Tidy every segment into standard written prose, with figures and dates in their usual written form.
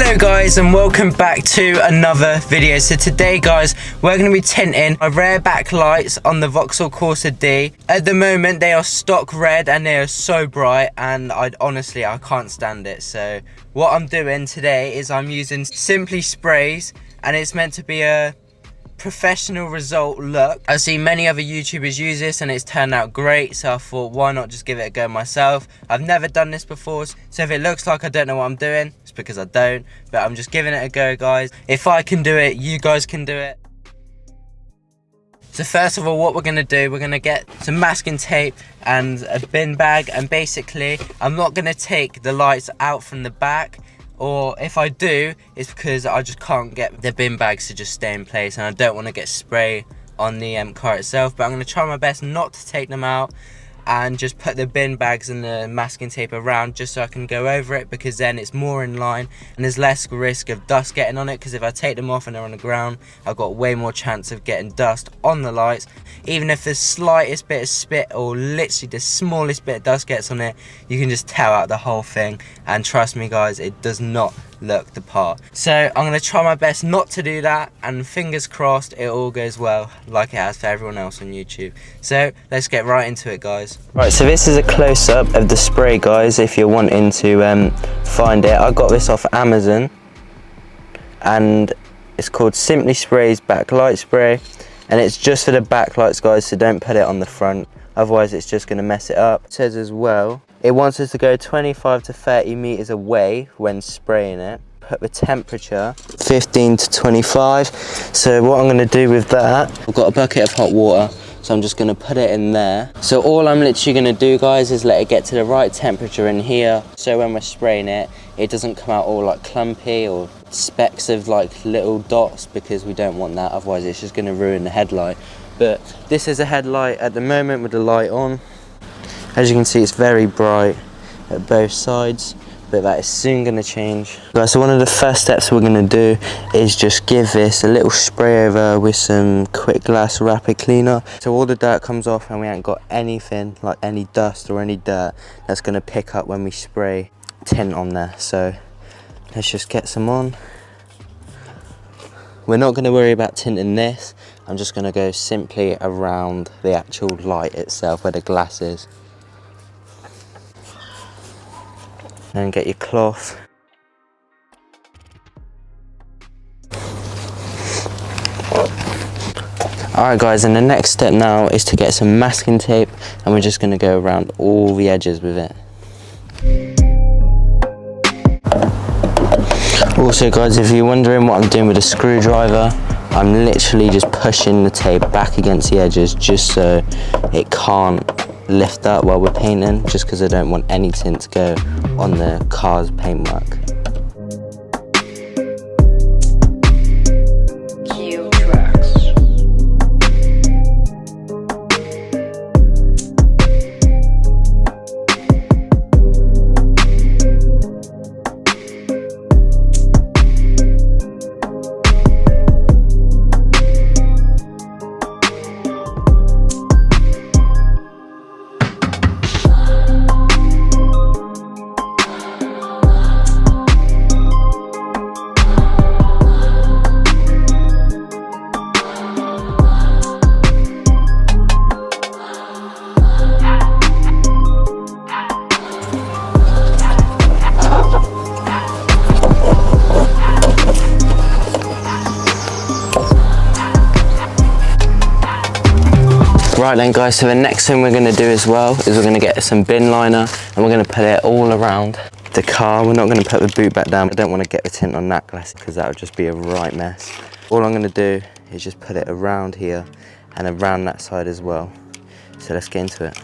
Hello guys, and welcome back to another video. So today guys, we're going to be tinting my rear backlights on the Vauxhall Corsa D. At the moment they are stock red and they are so bright, and I can't stand it. So what I'm doing today is I'm using Simply Sprays, and it's meant to be a professional result look. I've seen many other YouTubers use this and it's turned out great, so I thought why not just give it a go myself. I've never done this before, so if it looks like I don't know what I'm doing, it's because I don't, but I'm just giving it a go guys. If I can do it, you guys can do it. So first of all, what we're going to do, we're going to get some masking tape and a bin bag, and basically I'm not going to take the lights out from the back, or if I do, it's because I just can't get the bin bags to just stay in place and I don't want to get spray on the car itself. But I'm going to try my best not to take them out and just put the bin bags and the masking tape around, just so I can go over it, because then it's more in line and there's less risk of dust getting on it. Because if I take them off and they're on the ground, I've got way more chance of getting dust on the lights. Even if the slightest bit of spit or literally the smallest bit of dust gets on it, you can just tear out the whole thing, and trust me guys, it does not look the part. So I'm going to try my best not to do that, and fingers crossed it all goes well like it has for everyone else on YouTube. So let's get right into it guys. Right, so this is a close-up of the spray guys, if you're wanting to find it. I got this off Amazon and it's called Simply Sprays Backlight Spray, and it's just for the backlights guys, so don't put it on the front, otherwise it's just going to mess it up. It says as well it wants us to go 25 to 30 meters away when spraying it. Put the temperature 15 to 25. So what I'm going to do with that, I've got a bucket of hot water, so I'm just going to put it in there. So all I'm literally going to do guys is let it get to the right temperature in here, so when we're spraying it, it doesn't come out all like clumpy or specks of like little dots, because we don't want that, otherwise it's just going to ruin the headlight. But this is a headlight at the moment with the light on. As you can see, it's very bright at both sides, but that is soon going to change. Right, so one of the first steps we're going to do is just give this a little spray over with some quick glass rapid cleaner, so all the dirt comes off and we ain't got anything like any dust or any dirt that's going to pick up when we spray tint on there. So let's just get some on. We're not going to worry about tinting this, I'm just going to go simply around the actual light itself where the glass is. And get your cloth. Alright guys, and the next step now is to get some masking tape, and we're just going to go around all the edges with it. Also guys, if you're wondering what I'm doing with a screwdriver, I'm literally just pushing the tape back against the edges just so it can't lift up while we're painting, just because I don't want any tint to go on the car's paintwork. Right then guys, so the next thing we're going to do as well is we're going to get some bin liner, and we're going to put it all around the car. We're not going to put the boot back down. I don't want to get the tint on that glass because that would just be a right mess. All I'm going to do is just put it around here and around that side as well. So let's get into it.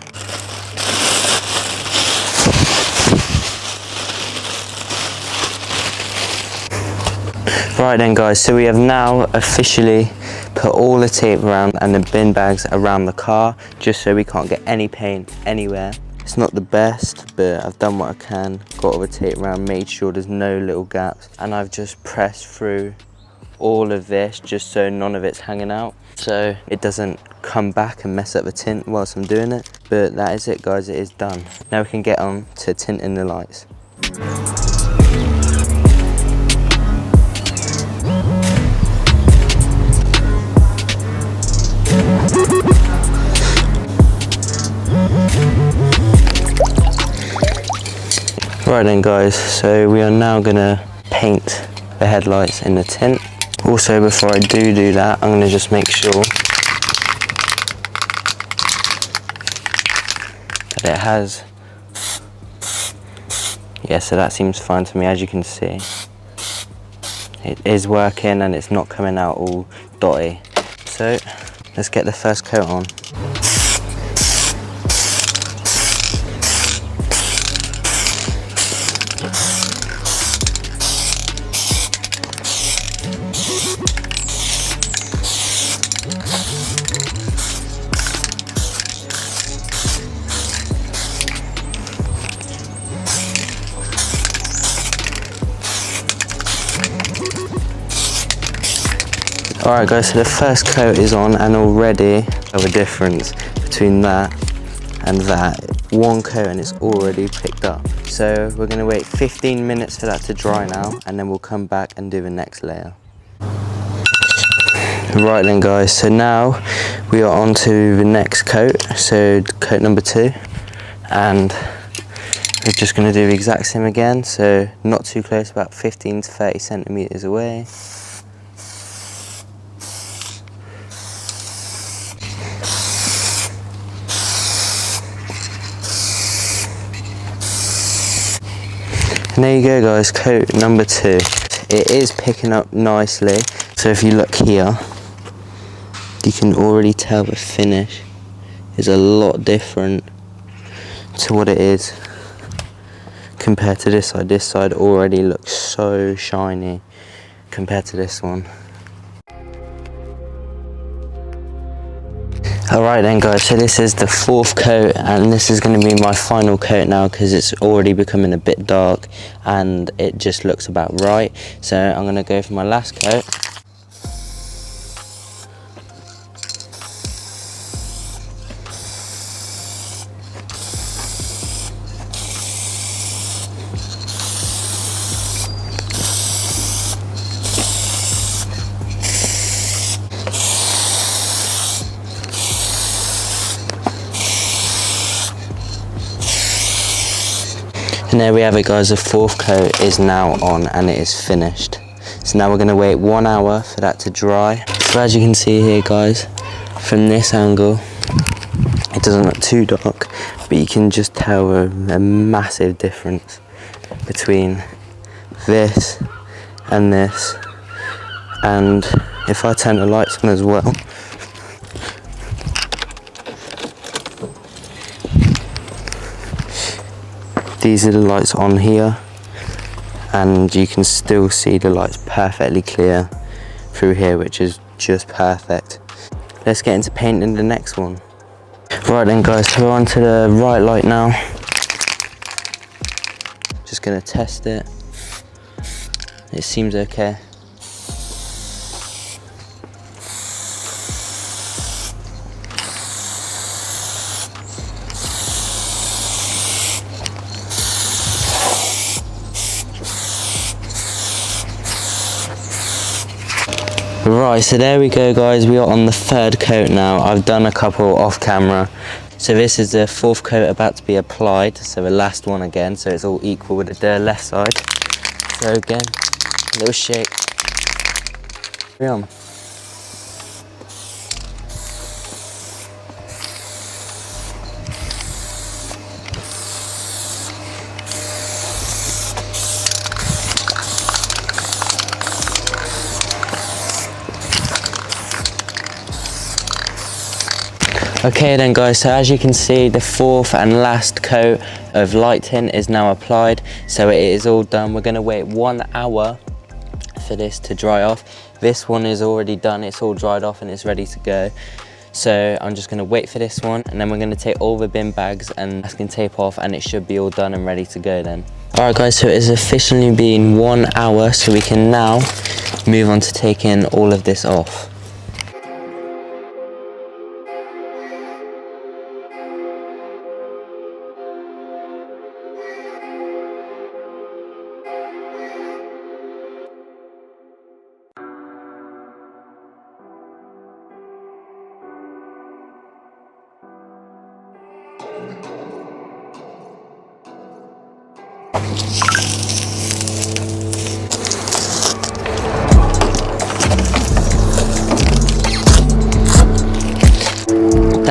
Right then guys, so we have now officially put all the tape around and the bin bags around the car, just so we can't get any paint anywhere. It's not the best, but I've done what I can, got all the tape around, made sure there's no little gaps, and I've just pressed through all of this just so none of it's hanging out, so it doesn't come back and mess up the tint whilst I'm doing it. But that is it guys, it is done. Now we can get on to tinting the lights. Right then guys, so we are now gonna paint the headlights in the tint. Also, before I do that, I'm gonna just make sure that it has, yeah, so that seems fine to me. As you can see, it is working and it's not coming out all dotty. So let's get the first coat on. Alright guys, so the first coat is on, and already have a difference between that and that. One coat and it's already picked up. So we're going to wait 15 minutes for that to dry now, and then we'll come back and do the next layer. Right then guys, so now we are on to the next coat, so coat number 2, and we're just going to do the exact same again, so not too close, about 15 to 30 centimeters away. And there you go guys, coat number 2. It is picking up nicely, so if you look here, you can already tell the finish is a lot different to what it is compared to this side. This side already looks so shiny compared to this one. Alright then guys, so this is the 4th coat, and this is going to be my final coat now because it's already becoming a bit dark and it just looks about right. So I'm going to go for my last coat. And there we have it guys, the 4th coat is now on and it is finished. So now we're going to wait 1 hour for that to dry. So as you can see here guys, from this angle, it doesn't look too dark, but you can just tell a massive difference between this and this. And if I turn the lights on as well, these are the lights on here, and you can still see the lights perfectly clear through here, which is just perfect. Let's get into painting the next one. Right then guys, so we're on to the right light now. Just gonna test it. It seems okay. Right, so there we go guys, we are on the 3rd coat now. I've done a couple off camera. So this is the 4th coat about to be applied, so the last one again, so it's all equal with the left side. So again, a little shake. Carry on. Okay then guys, so as you can see, the 4th and last coat of light tint is now applied, so it is all done. We're going to wait 1 hour for this to dry off. This one is already done, it's all dried off and it's ready to go. So I'm just going to wait for this one, and then we're going to take all the bin bags and masking tape off, and it should be all done and ready to go then. Alright guys, so it has officially been 1 hour, so we can now move on to taking all of this off.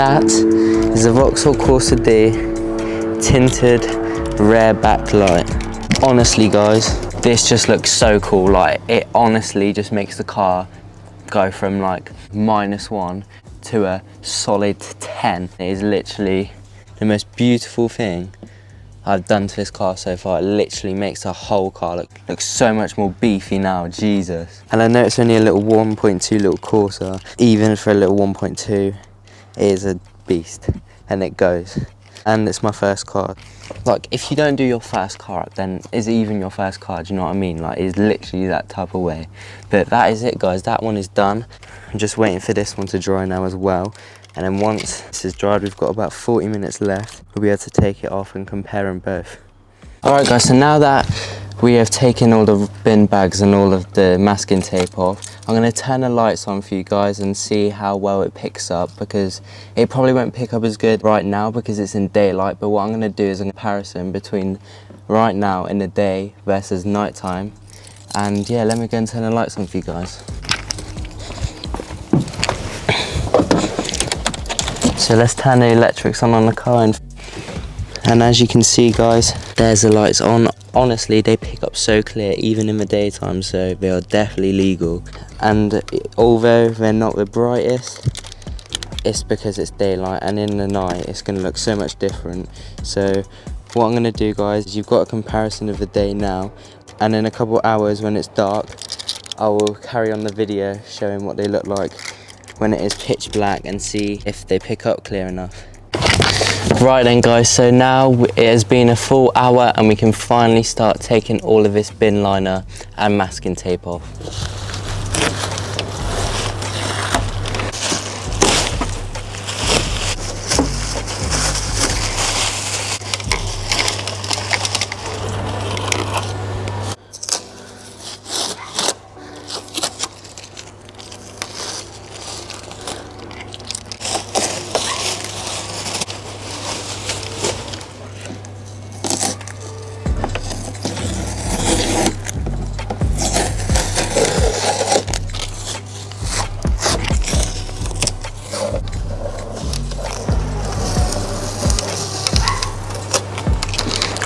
that is a Vauxhall Corsa D tinted rear backlight. Honestly guys, this just looks so cool. Like, it honestly just makes the car go from like -1 to a solid 10. It is literally the most beautiful thing I've done to this car so far. It literally makes the whole car look so much more beefy now, Jesus. And I know it's only a little 1.2 little Corsa. Even for a little 1.2, it is a beast, and it goes. And it's my first car. Like, if you don't do your first car up, then is it even your first car? Do you know what I mean? Like, it's literally that type of way. But that is it, guys. That one is done. I'm just waiting for this one to dry now as well. And then once this is dried, we've got about 40 minutes left. We'll be able to take it off and compare them both. Alright guys, so now that we have taken all the bin bags and all of the masking tape off, I'm going to turn the lights on for you guys and see how well it picks up, because it probably won't pick up as good right now because it's in daylight. But what I'm going to do is a comparison between right now in the day versus nighttime. And yeah, let me go and turn the lights on for you guys. So let's turn the electrics on the car, and as you can see guys, there's the lights on. Honestly, they pick up so clear even in the daytime, so they are definitely legal. And although they're not the brightest, it's because it's daylight, and in the night it's going to look so much different. So what I'm going to do guys is, you've got a comparison of the day now, and in a couple of hours when it's dark, I will carry on the video showing what they look like when it is pitch black, and see if they pick up clear enough. Right then guys, so now it has been a full hour and we can finally start taking all of this bin liner and masking tape off.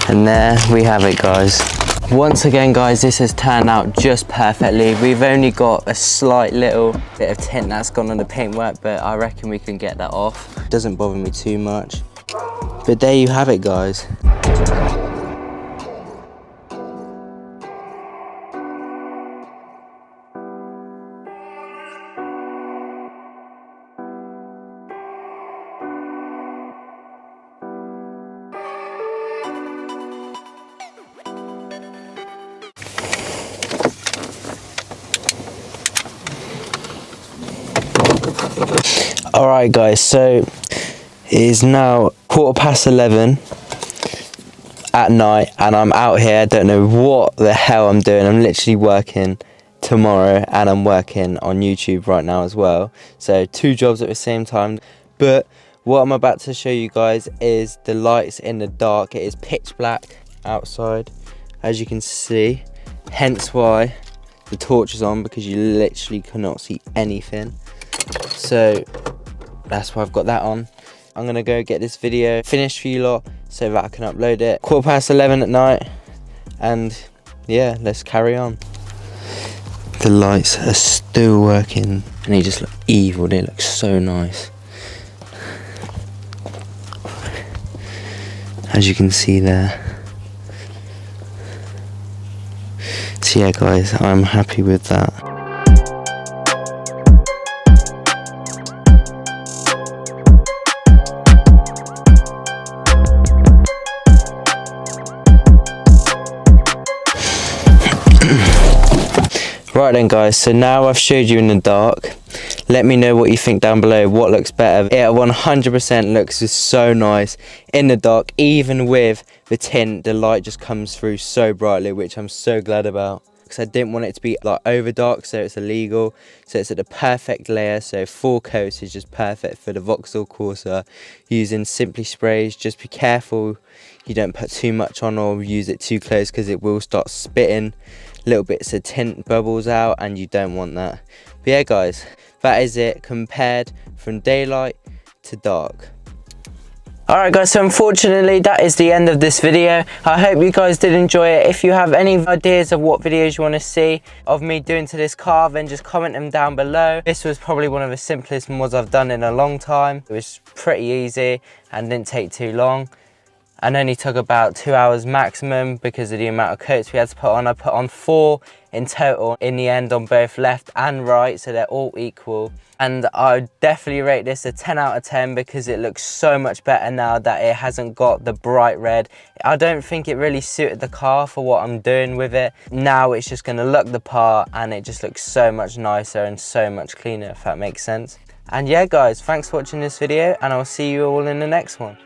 And there we have it guys. Once again guys, this has turned out just perfectly. We've only got a slight little bit of tint that's gone on the paintwork, but I reckon we can get that off. It doesn't bother me too much. But there you have it guys. Alright guys, so it is now 11:15 at night, and I'm out here. I don't know what the hell I'm doing. I'm literally working tomorrow, and I'm working on YouTube right now as well. So 2 jobs at the same time. But what I'm about to show you guys is the lights in the dark. It is pitch black outside, as you can see. Hence why the torch is on, because you literally cannot see anything. So that's why I've got that on. I'm gonna go get this video finished for you lot so that I can upload it 11:15 at night. And yeah, let's carry on. The lights are still working, and they just look evil. They look so nice, as you can see there. So yeah guys, I'm happy with that. Right then guys, so now I've showed you in the dark. Let me know what you think down below. What looks better? It 100% looks just so nice in the dark. Even with the tint, the light just comes through so brightly, which I'm so glad about, because I didn't want it to be like over dark, so it's illegal. So it's at the perfect layer. So 4 coats is just perfect for the Vauxhall Corsa. Using Simply Sprays, just be careful you don't put too much on or use it too close, because it will start spitting little bits of tint bubbles out, and you don't want that. But yeah guys, that is it compared from daylight to dark. Alright guys, so unfortunately that is the end of this video. I hope you guys did enjoy it. If you have any ideas of what videos you want to see of me doing to this car, then just comment them down below. This was probably one of the simplest mods I've done in a long time. It was pretty easy and didn't take too long, and only took about 2 hours maximum because of the amount of coats we had to put on. I put on 4 in total in the end on both left and right, so they're all equal. And I would definitely rate this a 10 out of 10 because it looks so much better now that it hasn't got the bright red. I don't think it really suited the car for what I'm doing with it. Now it's just going to look the part and it just looks so much nicer and so much cleaner, if that makes sense. And yeah guys, thanks for watching this video and I'll see you all in the next one.